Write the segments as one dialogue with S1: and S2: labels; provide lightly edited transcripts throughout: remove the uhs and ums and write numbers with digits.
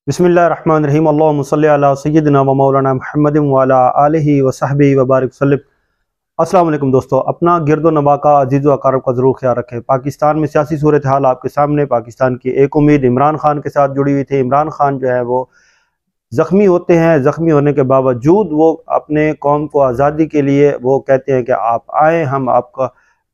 S1: बिस्मिल्लाहिर्रहमानिर्रहीम अल्लाहुम्मा सल्लि अला सय्यिदिना व मौलाना मुहम्मदिन व अला आलिहि व सहबिहि व बारिक वसल्लम। अस्सलाम वालेकुम दोस्तों, अपना गिरदो नवा का अजीज़ व अक़ारब का ज़रूर ख्याल रखें। पाकिस्तान में सियासी सूरत हाल आपके सामने। पाकिस्तान की एक उम्मीद इमरान खान के साथ जुड़ी हुई थी। इमरान खान जो है वो ज़ख्मी होते हैं, ज़ख्मी होने के बावजूद वो अपने कौम को आज़ादी के लिए वो कहते हैं कि आप आएँ, हम आपका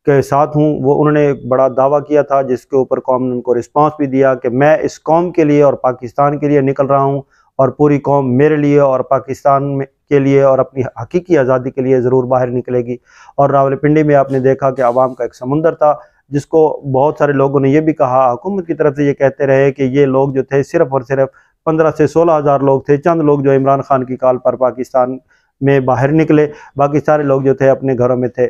S1: के साथ हूँ। वो उन्होंने एक बड़ा दावा किया था जिसके ऊपर कौम ने उनको रिस्पांस भी दिया कि मैं इस कौम के लिए और पाकिस्तान के लिए निकल रहा हूँ और पूरी कौम मेरे लिए और पाकिस्तान में के लिए और अपनी हकीकी आज़ादी के लिए ज़रूर बाहर निकलेगी। और रावलपिंडी में आपने देखा कि आवाम का एक समुंदर था जिसको बहुत सारे लोगों ने यह भी कहा, हुकूमत की तरफ से ये कहते रहे कि ये लोग जो थे सिर्फ़ और सिर्फ 15 से 16 हज़ार लोग थे। चंद लोग जो इमरान खान की कॉल पर पाकिस्तान में बाहर निकले, बाकी सारे लोग जो थे अपने घरों में थे।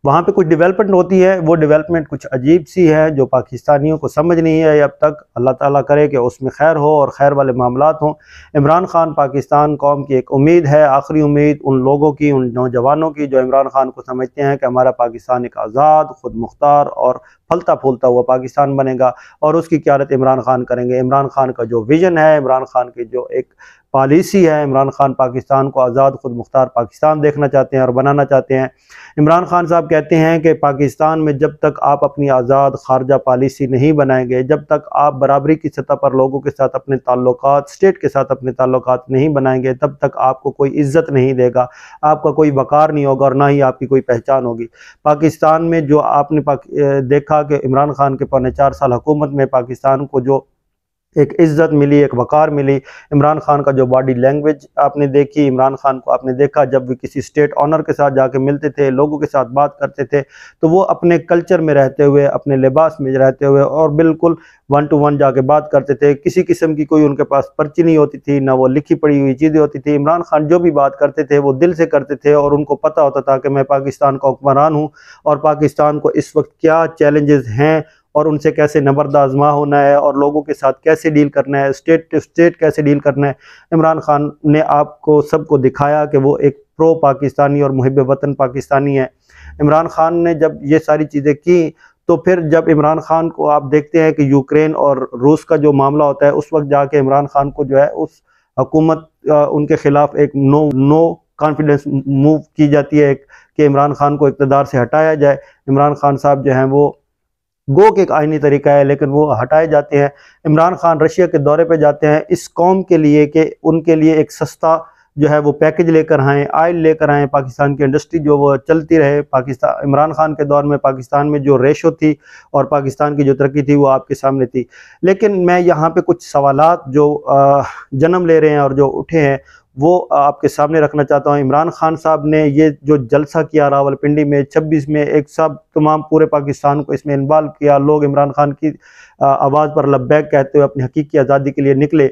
S1: वहाँ पे कुछ डेवलपमेंट होती है, वो डेवलपमेंट कुछ अजीब सी है जो पाकिस्तानियों को समझ नहीं है अब तक। अल्लाह ताला करे कि उसमें खैर हो और खैर वाले मामलात हों। इमरान खान पाकिस्तान कौम की एक उम्मीद है, आखिरी उम्मीद उन लोगों की, उन नौजवानों की जो इमरान खान को समझते हैं कि हमारा पाकिस्तान एक आज़ाद, खुद मुख्तार और फलता फूलता हुआ पाकिस्तान बनेगा और उसकी क़यादत इमरान खान करेंगे। इमरान खान का जो विज़न है, इमरान खान की जो एक पॉलिसी है, इमरान खान पाकिस्तान को आज़ाद खुद मुख्तार पाकिस्तान देखना चाहते हैं और बनाना चाहते हैं। इमरान खान साहब कहते हैं कि पाकिस्तान में जब तक आप अपनी आज़ाद खारजा पॉलिसी नहीं बनाएंगे, जब तक आप बराबरी की सतह पर लोगों के साथ अपने ताल्लुकात, स्टेट के साथ अपने ताल्लुकात नहीं बनाएंगे, तब तक आपको कोई इज़्ज़त नहीं देगा, आपका कोई वक़ार नहीं होगा और ना ही आपकी कोई पहचान होगी। पाकिस्तान में जो आपने देखा कि इमरान खान के पौने 4 साल हुकूमत में पाकिस्तान को जो एक इज़्ज़त मिली, एक वक़ार मिली, इमरान खान का जो बॉडी लैंग्वेज आपने देखी, इमरान खान को आपने देखा जब भी किसी स्टेट ऑनर के साथ जाके मिलते थे, लोगों के साथ बात करते थे, तो वो अपने कल्चर में रहते हुए, अपने लिबास में रहते हुए और बिल्कुल 1 टू 1 जाके बात करते थे। किसी किस्म की कोई उनके पास पर्ची नहीं होती थी, ना वो लिखी पड़ी हुई चीज़ें होती थी। इमरान खान जो भी बात करते थे वो दिल से करते थे और उनको पता होता था कि मैं पाकिस्तान का हुक्मरान हूँ और पाकिस्तान को इस वक्त क्या चैलेंजेस हैं और उनसे कैसे नबर्द आज़मा होना है और लोगों के साथ कैसे डील करना है, स्टेट टू स्टेट कैसे डील करना है। इमरान खान ने आपको सबको दिखाया कि वो एक प्रो पाकिस्तानी और मुहिब वतन पाकिस्तानी है। इमरान खान ने जब ये सारी चीज़ें की तो फिर जब इमरान खान को आप देखते हैं कि यूक्रेन और रूस का जो मामला होता है, उस वक्त जाके इमरान खान को जो है उस हुकूमत उनके ख़िलाफ़ एक नो कॉन्फिडेंस मूव की जाती है कि इमरान खान को इक़्तिदार से हटाया जाए। इमरान खान साहब जो हैं वो गो के एक आईनी तरीका है लेकिन वो हटाए जाते हैं। इमरान खान रशिया के दौरे पे जाते हैं इस कौम के लिए कि उनके लिए एक सस्ता जो है वो पैकेज लेकर आएँ, आयल लेकर आएँ, पाकिस्तान की इंडस्ट्री जो वो चलती रहे। पाकिस्तान इमरान खान के दौर में पाकिस्तान में जो रेशो थी और पाकिस्तान की जो तरक्की थी वो आपके सामने थी। लेकिन मैं यहाँ पे कुछ सवालात जो जन्म ले रहे हैं और जो उठे हैं वो आपके सामने रखना चाहता हूँ। इमरान खान साहब ने ये जो जलसा किया रावलपिंडी में 26 में, एक सब तमाम पूरे पाकिस्तान को इसमें इन्वॉल्व किया। लोग इमरान खान की आवाज़ पर लब्बैक कहते हुए अपनी हकीकी आज़ादी के लिए निकले।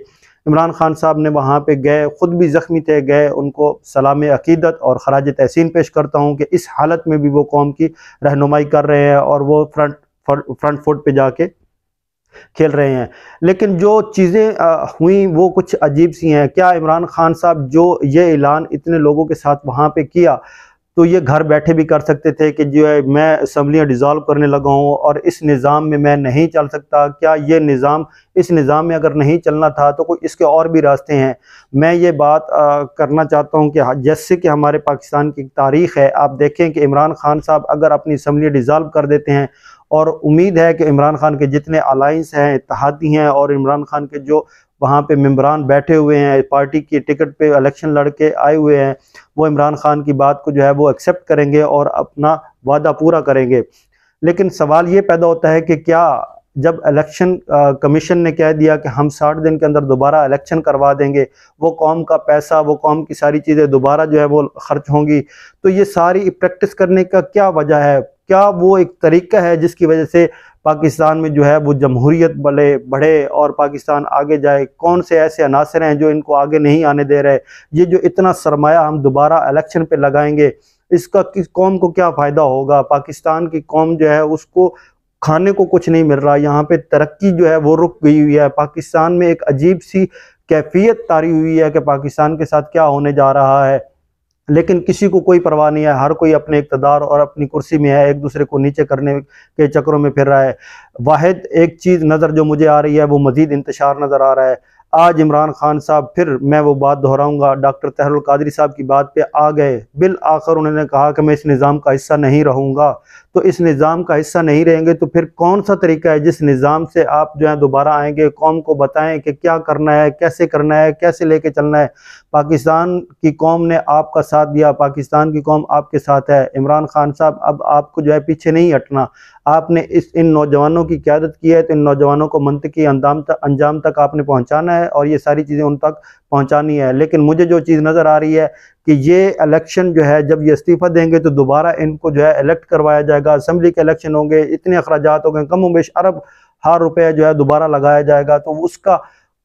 S1: इमरान खान साहब ने वहाँ पे गए, ख़ुद भी ज़ख्मी थे, गए, उनको सलाम अक़ीदत और ख़राज तहसीन पेश करता हूँ कि इस हालत में भी वो कौम की रहनुमाई कर रहे हैं और वो फ्रंट फुट पे जाके खेल रहे हैं। लेकिन जो चीज़ें हुई वो कुछ अजीब सी हैं। क्या इमरान खान साहब जो ये ऐलान इतने लोगों के साथ वहाँ पे किया तो ये घर बैठे भी कर सकते थे कि जो है मैं असम्बलियाँ डिज़ोल्व करने लगा हूँ और इस निज़ाम में मैं नहीं चल सकता। क्या ये निज़ाम, इस निज़ाम में अगर नहीं चलना था तो कोई इसके और भी रास्ते हैं। मैं ये बात करना चाहता हूँ कि जैसे कि हमारे पाकिस्तान की तारीख़ है, आप देखें कि इमरान खान साहब अगर अपनी असम्बलियाँ डिज़ोल्व कर देते हैं और उम्मीद है कि इमरान खान के जितने अलाइंस हैं, इत्तेहादी हैं और इमरान खान के जो वहाँ पे मेंबरान बैठे हुए हैं, पार्टी की टिकट पे इलेक्शन लड़ के आए हुए हैं, वो इमरान खान की बात को जो है वो एक्सेप्ट करेंगे और अपना वादा पूरा करेंगे। लेकिन सवाल ये पैदा होता है कि क्या जब इलेक्शन कमीशन ने कह दिया कि हम 60 दिन के अंदर दोबारा इलेक्शन करवा देंगे, वो कौम का पैसा, वो कौम की सारी चीज़ें दोबारा जो है वो खर्च होंगी, तो ये सारी प्रैक्टिस करने का क्या वजह है? क्या वो एक तरीका है जिसकी वजह से पाकिस्तान में जो है वो जमहूरियत बढ़े और पाकिस्तान आगे जाए? कौन से ऐसे अनासर हैं जो इनको आगे नहीं आने दे रहे? ये जो इतना सरमाया हम दोबारा इलेक्शन पे लगाएंगे, इसका किस कौम को क्या फ़ायदा होगा? पाकिस्तान की कौम जो है उसको खाने को कुछ नहीं मिल रहा, यहाँ पे तरक्की जो है वो रुक गई हुई है। पाकिस्तान में एक अजीब सी कैफियत तारी हुई है कि पाकिस्तान के साथ क्या होने जा रहा है, लेकिन किसी को कोई परवाह नहीं है। हर कोई अपने इक़्तिदार और अपनी कुर्सी में है, एक दूसरे को नीचे करने के चक्करों में फिर रहा है। वाहिद एक चीज़ नज़र जो मुझे आ रही है वो मज़ीद इंतशार नज़र आ रहा है। आज इमरान खान साहब, फिर मैं वो बात दोहराऊंगा, डॉक्टर तहरुल कादरी साहब की बात पे आ गए। बिल आखिर उन्होंने कहा कि मैं इस निज़ाम का हिस्सा नहीं रहूँगा। तो इस निज़ाम का हिस्सा नहीं रहेंगे तो फिर कौन सा तरीका है जिस निज़ाम से आप जो है दोबारा आएंगे, कौम को बताएं कि क्या करना है, कैसे करना है, कैसे लेके चलना है। पाकिस्तान की कौम ने आपका साथ दिया, पाकिस्तान की कौम आपके साथ है। इमरान खान साहब, अब आपको जो है पीछे नहीं हटना। आपने इन नौजवानों की क़यादत की है तो इन नौजवानों को मंतकी अंजाम तक आपने पहुँचाना है और ये सारी चीज़ें उन तक पहुँचानी है। लेकिन मुझे जो चीज़ नज़र आ रही है कि ये इलेक्शन जो है, जब ये इस्तीफ़ा देंगे तो दोबारा इनको जो है इलेक्ट करवाया जाएगा, असम्बली के इलेक्शन होंगे, इतने अखराजात हो गए, कम बेश अरब हार रुपये जो है दोबारा लगाया जाएगा, तो उसका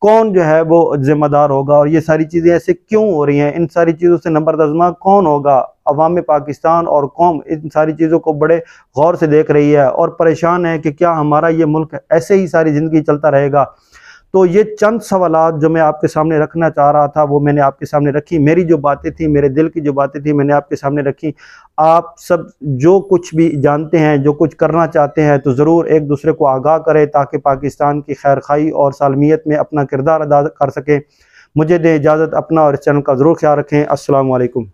S1: कौन जो है वो जिम्मेदार होगा। और ये सारी चीज़ें ऐसे क्यों हो रही हैं, इन सारी चीज़ों से नंबरदज़मा कौन होगा। अवाम पाकिस्तान और कौम इन सारी चीज़ों को बड़े गौर से देख रही है और परेशान है कि क्या हमारा ये मुल्क ऐसे ही सारी ज़िंदगी चलता रहेगा। तो ये चंद सवालात जो मैं आपके सामने रखना चाह रहा था वो मैंने आपके सामने रखी। मेरी जो बातें थी, मेरे दिल की जो बातें थी, मैंने आपके सामने रखी। आप सब जो कुछ भी जानते हैं, जो कुछ करना चाहते हैं, तो ज़रूर एक दूसरे को आगाह करें ताकि पाकिस्तान की खैर खाई और सालमियत में अपना किरदार अदा कर सकें। मुझे दे इजाज़त, अपना और इस चैनल का ज़रूर ख्याल रखें। अस्सलाम वालेकुम।